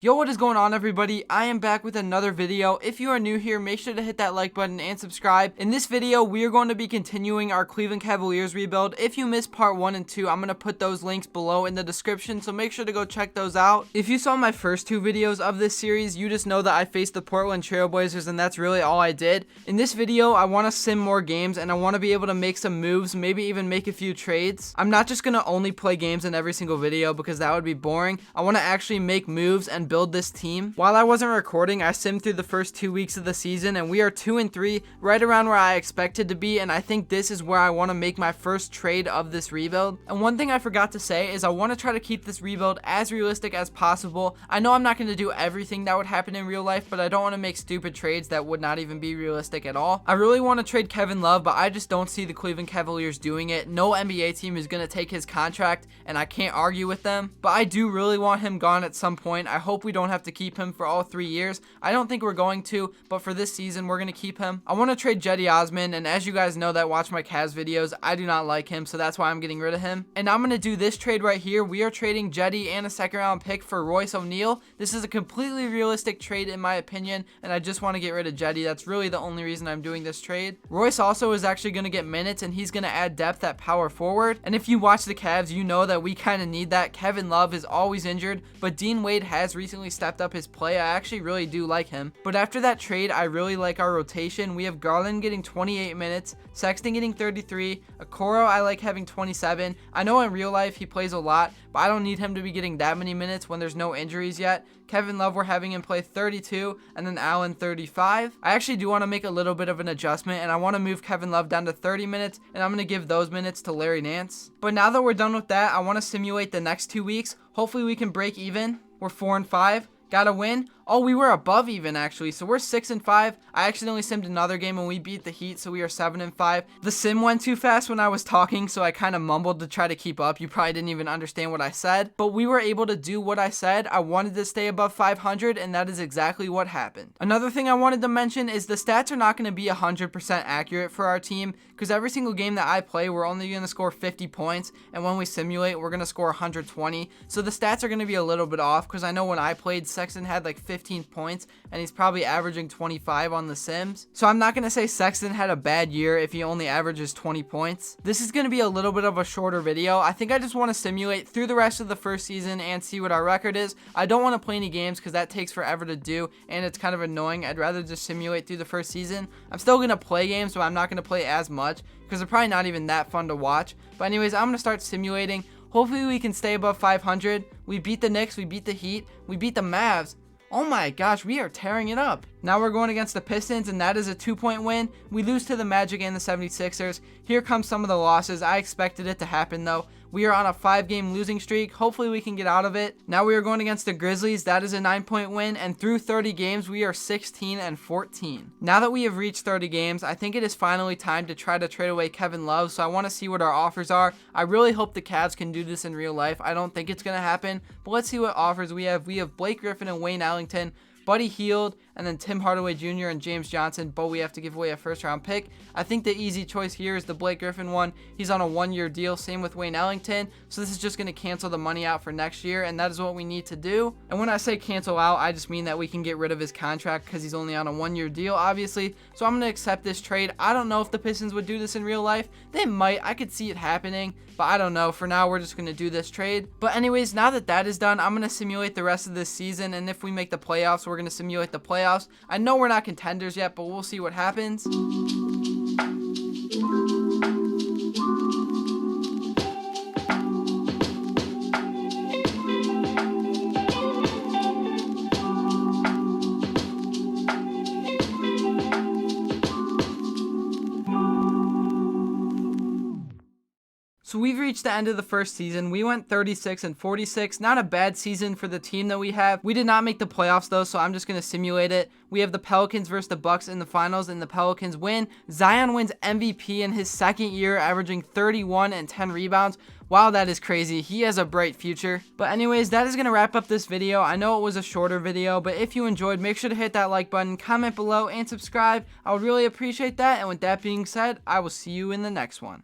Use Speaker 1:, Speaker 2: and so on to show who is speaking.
Speaker 1: Yo, what is going on, everybody? I am back with another video. If you are new here, make sure to hit that like button and subscribe. In this video, we are going to be continuing our Cleveland Cavaliers rebuild. If you missed part 1 and 2, I'm going to put those links below in the description, so make sure to go check those out. If you saw my first 2 videos of this series, you just know that I faced the Portland Trail Blazers, and that's really all I did. In this video, I want to sim more games, and I want to be able to make some moves, maybe even make a few trades. I'm not just going to only play games in every single video because that would be boring. I want to actually make moves and build this team. While I wasn't recording, I simmed through the first 2 weeks of the season, and we are 2-3, right around where I expected to be, and I think this is where I want to make my first trade of this rebuild. And one thing I forgot to say is I want to try to keep this rebuild as realistic as possible. I know I'm not going to do everything that would happen in real life, but I don't want to make stupid trades that would not even be realistic at all. I really want to trade Kevin Love, but I just don't see the Cleveland Cavaliers doing it. No NBA team is going to take his contract, and I can't argue with them, but I do really want him gone at some point. I hope we don't have to keep him for all 3 years. I don't think we're going to, but for this season, we're going to keep him. I want to trade Cedi Osman, and as you guys know that watch my Cavs videos, I do not like him, so that's why I'm getting rid of him. And I'm going to do this trade right here. We are trading Cedi and a second round pick for Royce O'Neal. This is a completely realistic trade in my opinion, and I just want to get rid of Cedi. That's really the only reason I'm doing this trade. Royce also is actually going to get minutes, and he's going to add depth at power forward. And if you watch the Cavs, you know that we kind of need that. Kevin Love is always injured, but Dean Wade has recently stepped up his play. I actually really do like him. But after that trade, I really like our rotation. We have Garland getting 28 minutes, Sexton getting 33, Okoro I like having 27. I know in real life he plays a lot, but I don't need him to be getting that many minutes when there's no injuries yet. Kevin Love, we're having him play 32, and then Allen 35. I actually do want to make a little bit of an adjustment, and I want to move Kevin Love down to 30 minutes, and I'm going to give those minutes to Larry Nance. But now that we're done with that, I want to simulate the next 2 weeks. Hopefully we can break even. We're 4-5. Gotta win. Oh, we were above even actually, so we're 6-5. I accidentally simmed another game and we beat the Heat, so we are 7-5. The sim went too fast when I was talking, so I kind of mumbled to try to keep up. You probably didn't even understand what I said, but we were able to do what I said. I wanted to stay above 500, and that is exactly what happened. Another thing I wanted to mention is the stats are not going to be 100% accurate for our team, because every single game that I play, we're only going to score 50 points, and when we simulate, we're going to score 120. So the stats are going to be a little bit off, because I know when I played, Sexton had like 15 points, and he's probably averaging 25 on the sims. So I'm not going to say Sexton had a bad year if he only averages 20 points. This is going to be a little bit of a shorter video. I think I just want to simulate through the rest of the first season and see what our record is. I don't want to play any games because that takes forever to do, and it's kind of annoying. I'd rather just simulate through the first season. I'm still going to play games, but I'm not going to play as much because they're probably not even that fun to watch. But anyways, I'm going to start simulating. Hopefully we can stay above 500. We beat the Knicks, we beat the Heat, we beat the Mavs. Oh my gosh, we are tearing it up. Now we're going against the Pistons, and that is a 2-point win. We lose to the Magic and the 76ers. Here comes some of the losses. I expected it to happen though. We are on a 5-game losing streak. Hopefully we can get out of it. Now we are going against the Grizzlies. That is a 9-point win, and through 30 games, we are 16-14. Now that we have reached 30 games, I think it is finally time to try to trade away Kevin Love, so I want to see what our offers are. I really hope the Cavs can do this in real life. I don't think it's going to happen, but let's see what offers we have. We have Blake Griffin and Wayne Ellington, Buddy Hield, and then Tim Hardaway Jr. and James Johnson, but we have to give away a first-round pick. I think the easy choice here is the Blake Griffin one. He's on a 1-year deal, same with Wayne Ellington, so this is just going to cancel the money out for next year, and that is what we need to do. And when I say cancel out, I just mean that we can get rid of his contract because he's only on a 1-year deal, obviously, so I'm going to accept this trade. I don't know if the Pistons would do this in real life. They might. I could see it happening, but I don't know. For now, we're just going to do this trade. But anyways, now that that is done, I'm going to simulate the rest of this season, and if we make the playoffs, we're going to simulate the playoffs. I know we're not contenders yet, but we'll see what happens. So we've reached the end of the first season. We went 36-46. Not a bad season for the team that we have. We did not make the playoffs though, so I'm just going to simulate it. We have the Pelicans versus the Bucks in the finals, and the Pelicans win. Zion wins MVP in his second year, averaging 31 and 10 rebounds. Wow, that is crazy. He has a bright future. But anyways, that is going to wrap up this video. I know it was a shorter video, but if you enjoyed, make sure to hit that like button, comment below, and subscribe. I would really appreciate that. And with that being said, I will see you in the next one.